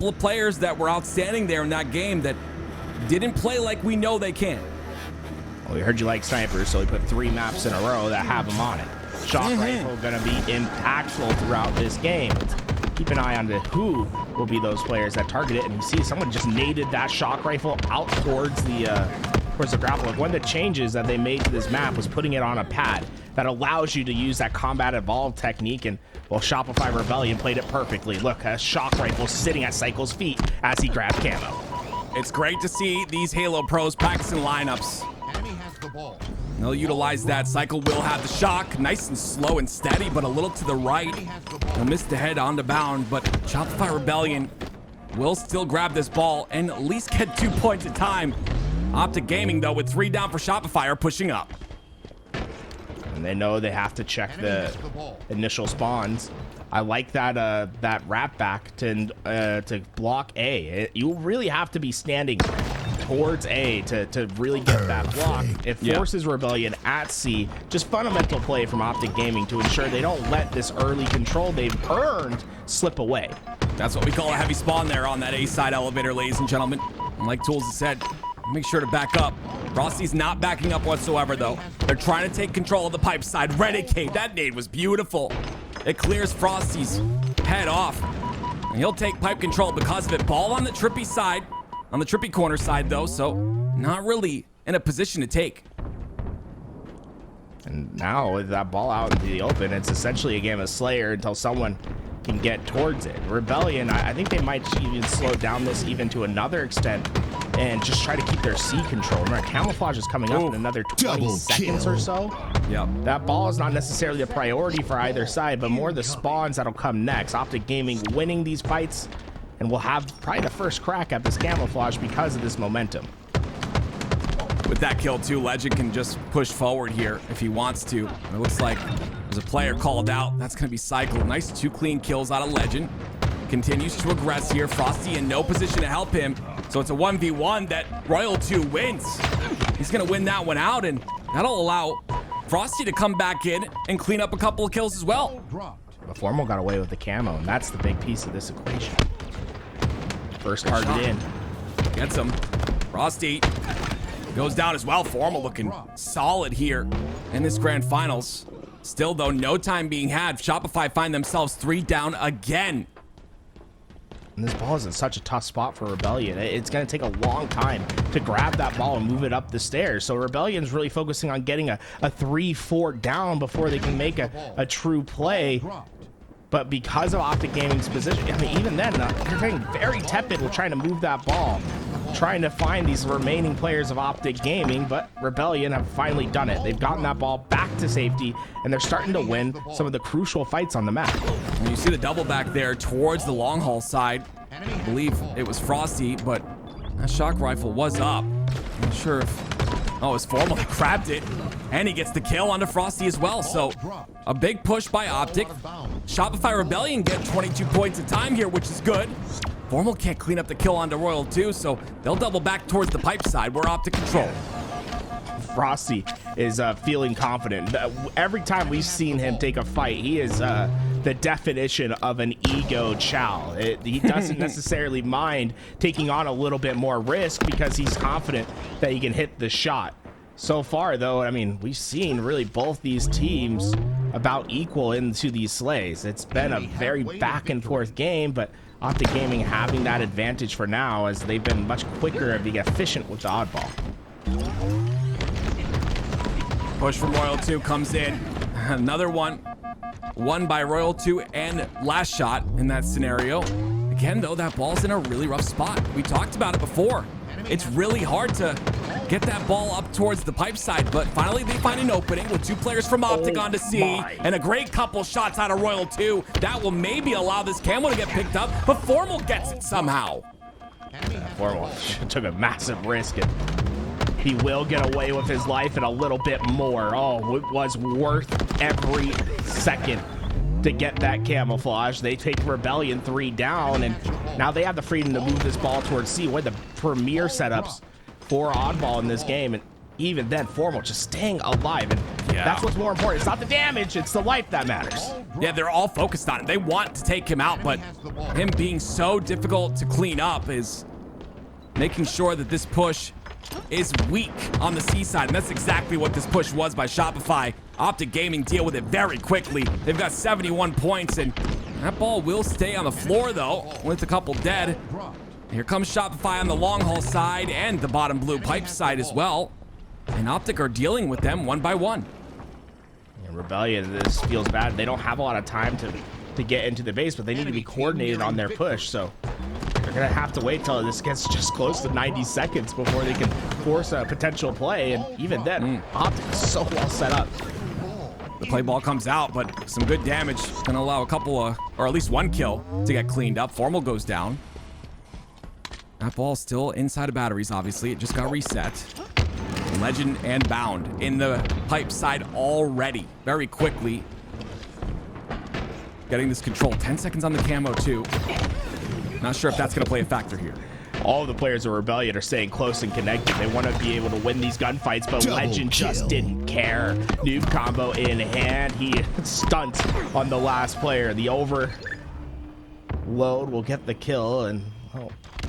couple of players that were outstanding there in that game that didn't play like we know they can. Well, we heard you like snipers, so we put 3 maps in a row that have them on it. Shock rifle going to be impactful throughout this game. Let's keep an eye on who will be those players that target it. And you see someone just naded that shock rifle out towards the grapple. Like, one of the changes that they made to this map was putting it on a pad that allows you to use that combat evolved technique. And well, Shopify Rebellion played it perfectly. Look, a shock rifle sitting at Cycle's feet as he grabbed camo. It's great to see these Halo pros practicing lineups. Enemy has the ball. They'll utilize that. Cycle will have the shock. Nice and slow and steady, but a little to the right. He'll miss the head on the bound, but Shopify Rebellion will still grab this ball and at least get 2 points at time. OpTic Gaming, though, with 3 down for Shopify, are pushing up. And they know they have to check the initial spawns. I like that that wrap back to block A. You really have to be standing towards A to really get that block. It forces Rebellion at C. Just fundamental play from OpTic Gaming to ensure they don't let this early control they've earned slip away. That's what we call a heavy spawn there on that A side elevator, ladies and gentlemen. And like Tools has said, make sure to back up. Frosty's not backing up whatsoever, though. They're trying to take control of the pipe side. Renegade, that nade was beautiful. It clears Frosty's head off. And he'll take pipe control because of it. Ball on the trippy side. On the trippy corner side, though, so not really in a position to take. And now with that ball out into the open, it's essentially a game of Slayer until someone can get towards it. Rebellion, I think they might even slow down this even to another extent and just try to keep their C control. Remember, camouflage is coming up in another 20 seconds or so. Yep. That ball is not necessarily a priority for either side, but more the spawns that'll come next. OpTic Gaming winning these fights, and we'll have probably the first crack at this camouflage because of this momentum. With that kill, too, Legend can just push forward here if he wants to. It looks like there's a player called out. That's going to be Cycle. Nice 2 clean kills out of Legend. Continues to aggress here. Frosty in no position to help him. So it's a 1v1 that Royal 2 wins. He's going to win that one out, and that'll allow Frosty to come back in and clean up a couple of kills as well. But Formal got away with the camo, and that's the big piece of this equation. First target in. Gets him. Frosty goes down as well. Formal looking solid here in this grand finals. Still, though, no time being had. Shopify find themselves 3 down again. And this ball is in such a tough spot for Rebellion. It's going to take a long time to grab that ball and move it up the stairs. So Rebellion's really focusing on getting a 3-4 down before they can make a true play. But because of OpTic Gaming's position, I mean, even then, they're getting very tepid with trying to move that ball, trying to find these remaining players of OpTic Gaming, but Rebellion have finally done it. They've gotten that ball back to safety, and they're starting to win some of the crucial fights on the map. And you see the double back there towards the long haul side. I believe it was Frosty, but that shock rifle was up. I'm not sure if... Oh, it's Formal. He grabbed it, and he gets the kill onto Frosty as well. So a big push by OpTic. Shopify Rebellion get 22 points of time here, which is good. Formal can't clean up the kill onto Royal 2, so they'll double back towards the pipe side. We're OpTic control. Frosty is feeling confident. Every time we've seen him take a fight, he is the definition of an ego chow. He doesn't necessarily mind taking on a little bit more risk because he's confident that he can hit the shot. So far, though, I mean, we've seen really both these teams about equal into these slays. It's been a very back and forth game, but OpTic Gaming having that advantage for now as they've been much quicker and being efficient with the oddball. Push from Royal 2 comes in. Another one. Won by Royal 2 and last shot in that scenario. Again, though, that ball's in a really rough spot. We talked about it before. It's really hard to get that ball up towards the pipe side, but finally they find an opening with 2 players from OpTic on to C, and a great couple shots out of Royal 2. That will maybe allow this camo to get picked up, but Formal gets it somehow. Formal took a massive risk, and he will get away with his life and a little bit more. Oh, it was worth every second to get that camouflage. They take Rebellion 3 down, and now they have the freedom to move this ball towards C. One of the premier setups for oddball in this game, and even then, Formal just staying alive. And Yeah. That's what's more important. It's not the damage, it's the life that matters. Yeah, they're all focused on it. They want to take him out, but him being so difficult to clean up is making sure that this push is weak on the C side, and that's exactly what this push was by Shopify. OpTic Gaming deal with it very quickly. They've got 71 points, and that ball will stay on the floor, though, with a couple dead. Here comes Shopify on the long haul side and the bottom blue pipe side as well. And OpTic are dealing with them one by one. And Rebellion, this feels bad. They don't have a lot of time to get into the base, but they need to be coordinated on their push, so they're gonna have to wait till this gets just close to 90 seconds before they can force a potential play, and even then, OpTic is so well set up. The play ball comes out, but some good damage. Gonna allow a couple or at least one kill to get cleaned up. Formal goes down. That ball's still inside of batteries, obviously. It just got reset. Legend and Bound in the pipe side already, very quickly. Getting this control. 10 seconds on the camo, too. Not sure if that's going to play a factor here. All of the players of Rebellion are staying close and connected. They want to be able to win these gunfights, but Legend just didn't care. Noob combo in hand. He stunts on the last player. The overload will get the kill, and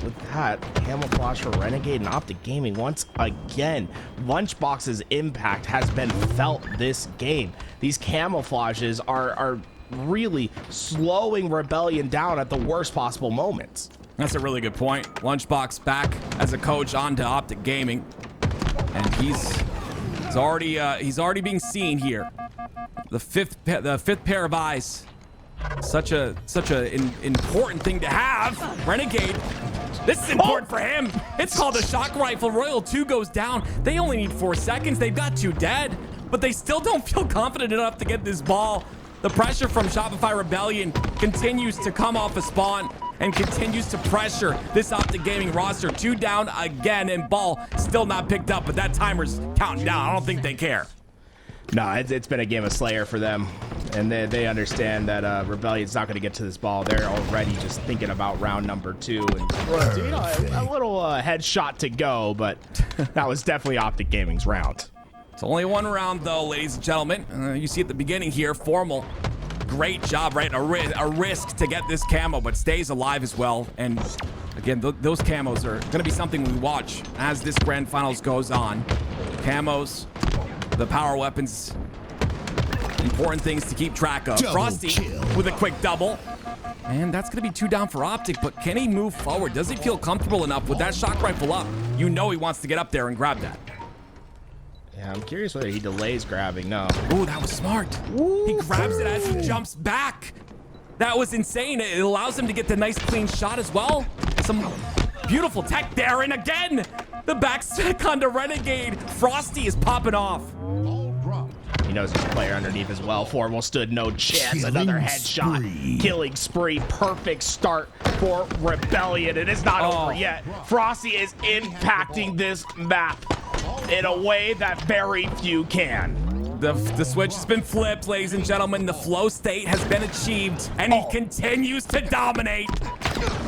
with that, camouflage for Renegade and OpTic Gaming once again. Lunchbox's impact has been felt this game. These camouflages are really slowing Rebellion down at the worst possible moments. That's a really good point. Lunchbox back as a coach onto OpTic Gaming, and he's already being seen here. The fifth pair of eyes. Such a important thing to have. Renegade. This is important for him. It's called a shock rifle. Royal 2 goes down. They only need 4 seconds. They've got 2 dead, but they still don't feel confident enough to get this ball. The pressure from Shopify Rebellion continues to come off a spawn and continues to pressure this OpTic Gaming roster. 2 down again, and ball still not picked up, but that timer's counting down. I don't think they care. No, it's been a game of Slayer for them, and they understand that Rebellion's not going to get to this ball. They're already just thinking about round number 2, and a little headshot to go, but that was definitely OpTic Gaming's round. It's only one round, though, ladies and gentlemen. You see at the beginning here, Formal, great job, right? A risk to get this camo, but stays alive as well. And again, those camos are going to be something we watch as this grand finals goes on. Camos, the power weapons, important things to keep track of. Frosty with a quick double. And that's going to be 2 down for OpTic, but can he move forward? Does he feel comfortable enough with that shock rifle up? You know he wants to get up there and grab that. Yeah, I'm curious whether he delays grabbing. No. Ooh, that was smart. Ooh, he grabs it as he jumps back. That was insane. It allows him to get the nice clean shot as well. Some beautiful tech there, and again, the backstack onto Renegade. Frosty is popping off. He knows there's a player underneath as well. Formal stood no chance. Another headshot. Killing spree. Perfect start for Rebellion. It is not over yet. Frosty is impacting this map in a way that very few can. The switch has been flipped, ladies and gentlemen. The flow state has been achieved, and he continues to dominate.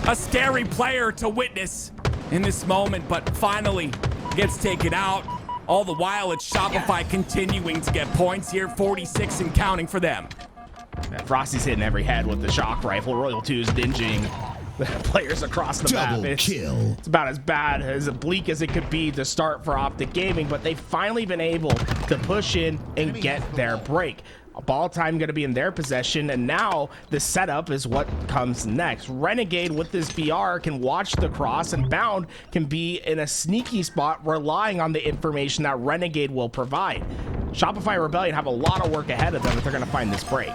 A scary player to witness in this moment, but finally gets taken out. All the while, it's Shopify continuing to get points here, 46 and counting for them. Frosty's hitting every head with the shock rifle. Royal 2's dinging the players across the map. It's about as bad, as bleak as it could be to start for OpTic Gaming, but they've finally been able to push in and get their break. A ball time going to be in their possession, and now the setup is what comes next. Renegade with this BR can watch the cross, and Bound can be in a sneaky spot relying on the information that Renegade will provide. Shopify Rebellion have a lot of work ahead of them if they're going to find this break.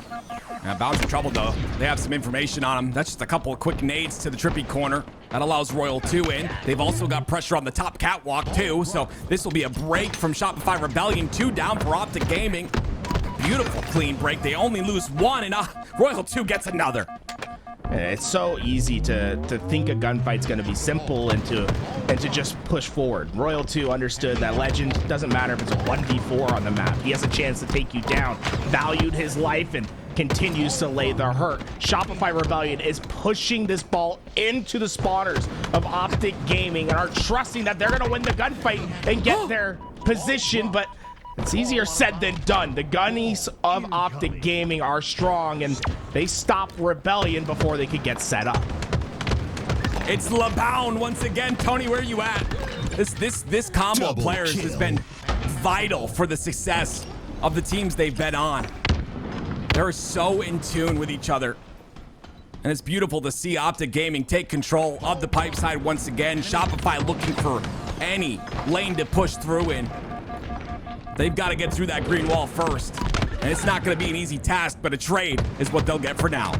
Bound's in trouble, though. They have some information on him. That's just a couple of quick nades to the trippy corner. That allows Royal 2 in. They've also got pressure on the top catwalk, too, so this will be a break from Shopify Rebellion. 2 down for OpTic Gaming. Beautiful clean break. They only lose 1, and Royal 2 gets another. It's so easy to think a gunfight's going to be simple and to just push forward. Royal 2 understood that Legend doesn't matter if it's a 1v4 on the map. He has a chance to take you down. Valued his life and continues to lay the hurt. Shopify Rebellion is pushing this ball into the spawners of OpTic Gaming and are trusting that they're going to win the gunfight and get their position, but It's easier said than done. The gunnies of OpTic Gaming are strong, and they stopped Rebellion before they could get set up. It's LeBound once again. Tony, where are you at? This combo of players has been vital for the success of the teams they've bet on. They're so in tune with each other. And it's beautiful to see OpTic Gaming take control of the pipe side once again. Shopify looking for any lane to push through in. They've got to get through that green wall first. And it's not going to be an easy task, but a trade is what they'll get for now.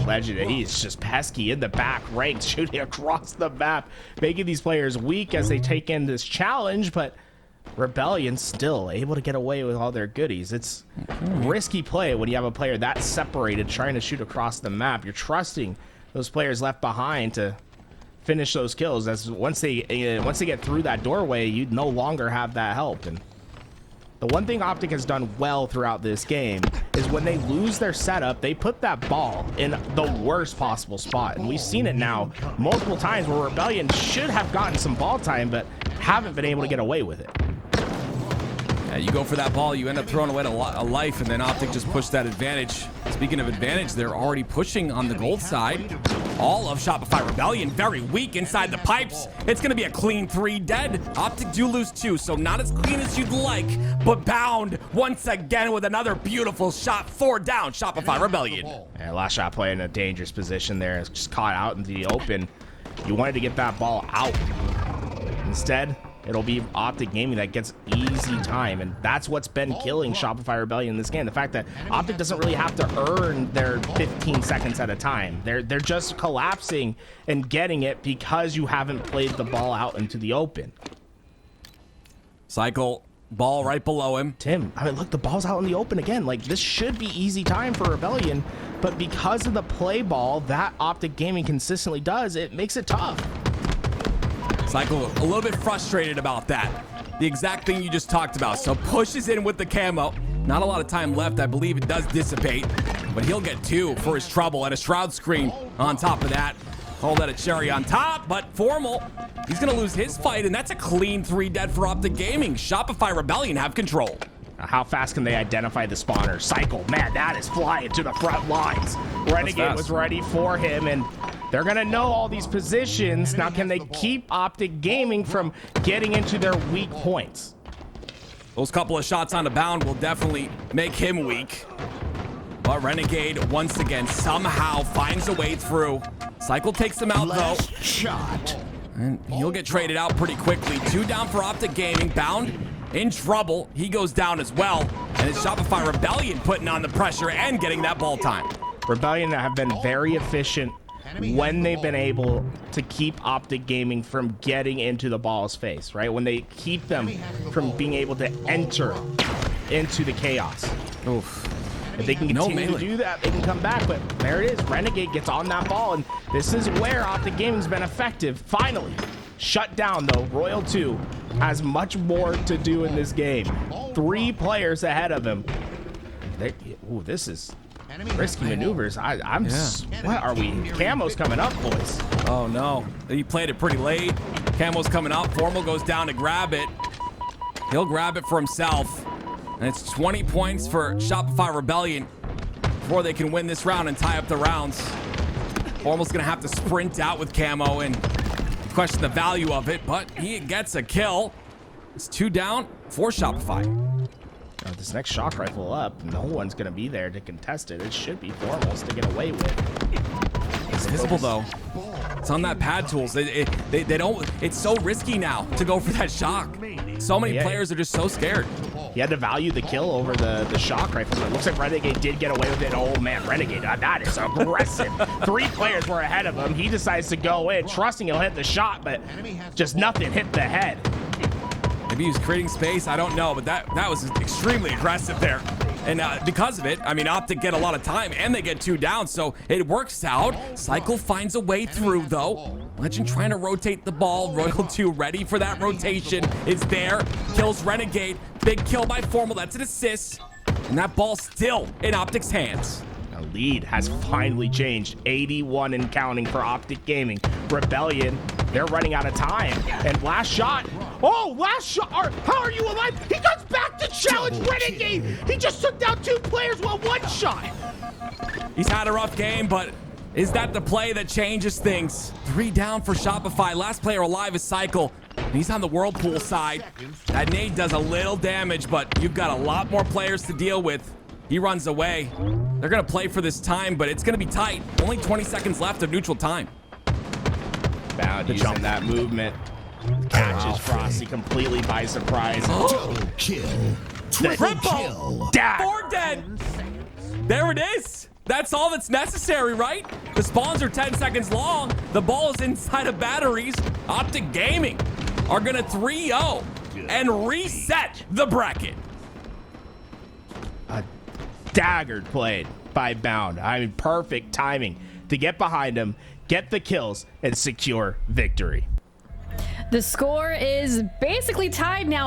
Legend, he's just pesky in the back ranks, shooting across the map, making these players weak as they take in this challenge, but Rebellion still able to get away with all their goodies. It's risky play when you have a player that separated trying to shoot across the map. You're trusting those players left behind to finish those kills, as once they get through that doorway, you no longer have that help. And the one thing OpTic has done well throughout this game is when they lose their setup, they put that ball in the worst possible spot. And we've seen it now multiple times where Rebellion should have gotten some ball time, but haven't been able to get away with it. Yeah, you go for that ball, you end up throwing away a life, and then OpTic just pushed that advantage. Speaking of advantage, they're already pushing on the gold side. All of Shopify Rebellion very weak inside the pipes. It's going to be a clean 3 dead. OpTic do lose 2, so not as clean as you'd like, but Bound once again with another beautiful shot. 4 down, Shopify Rebellion. And last shot play in a dangerous position there. It's just caught out into the open. You wanted to get that ball out. Instead, it'll be OpTic Gaming that gets easy time, and that's what's been killing Shopify Rebellion in this game. The fact that OpTic doesn't really have to earn their 15 seconds at a time. They're just collapsing and getting it because you haven't played the ball out into the open. Cycle, ball right below him. Tim, I mean, look, the ball's out in the open again. Like, this should be easy time for Rebellion, but because of the play ball that OpTic Gaming consistently does, it makes it tough. Cycle a little bit frustrated about that. The exact thing you just talked about. So pushes in with the camo. Not a lot of time left. I believe it does dissipate, but he'll get 2 for his trouble, and a shroud screen on top of that. Call that a cherry on top, but Formal, he's going to lose his fight, and that's a clean 3 dead for OpTic Gaming. Shopify Rebellion have control. How fast can they identify the spawner? Cycle, man, that is flying to the front lines. Renegade was ready for him, and they're going to know all these positions. Now, can they keep OpTic Gaming from getting into their weak points? Those couple of shots on the Bound will definitely make him weak. But Renegade, once again, somehow finds a way through. Cycle takes him out, though. Shot. And he'll get traded out pretty quickly. 2 down for OpTic Gaming. Bound in trouble. He goes down as well. And it's Shopify Rebellion putting on the pressure and getting that ball time. Rebellion have been very efficient when they've been able to keep OpTic Gaming from getting into the ball's face, right? When they keep them from being able to enter into the chaos. Oof. If they can continue to do that, they can come back. But there it is. Renegade gets on that ball, and this is where OpTic Gaming's been effective. Finally, shut down, though. Royal 2 has much more to do in this game. 3 players ahead of him. Ooh, this is risky maneuvers. What are we? Camo's coming up, boys. Oh, no. He played it pretty late. Camo's coming up. Formal goes down to grab it. He'll grab it for himself. And it's 20 points for Shopify Rebellion before they can win this round and tie up the rounds. Formal's going to have to sprint out with camo and question the value of it, but he gets a kill. It's 2 down for Shopify. This next shock rifle up, no one's going to be there to contest it. It should be Formal's to get away with. It's visible, though. It's on that pad tools. They don't. It's so risky now to go for that shock. So many players are just so scared. He had to value the kill over the shock rifle. It looks like Renegade did get away with it. Oh, man, Renegade, that is aggressive. 3 players were ahead of him. He decides to go in, trusting he'll hit the shot, but just nothing hit the head. Maybe he was creating space. I don't know, but that was extremely aggressive there. And because of it, I mean, OpTic get a lot of time, and they get 2 down, so it works out. Cycle finds a way through, though. Legend trying to rotate the ball. Royal 2 ready for that rotation. Is there. Kills Renegade. Big kill by Formal. That's an assist. And that ball still in OpTic's hands. The lead has finally changed. 81 and counting for OpTic Gaming. Rebellion, they're running out of time. And last shot. Oh, last shot. How are you alive? He goes back to the challenge renegade. He just took down 2 players with one shot. He's had a rough game, but is that the play that changes things? 3 down for Shopify. Last player alive is Cycle. And he's on the Whirlpool side. That nade does a little damage, but you've got a lot more players to deal with. He runs away. They're going to play for this time, but it's going to be tight. Only 20 seconds left of neutral time. Bound using that movement. Catches Frosty completely by surprise. Double kill. Triple Triple. kill. Dad. 4 dead. There it is. That's all that's necessary, right? The spawns are 10 seconds long. The ball is inside of batteries. OpTic Gaming are going to 3-0 and reset the bracket. A daggered play by Bound. I mean, perfect timing to get behind him, get the kills, and secure victory. The score is basically tied now.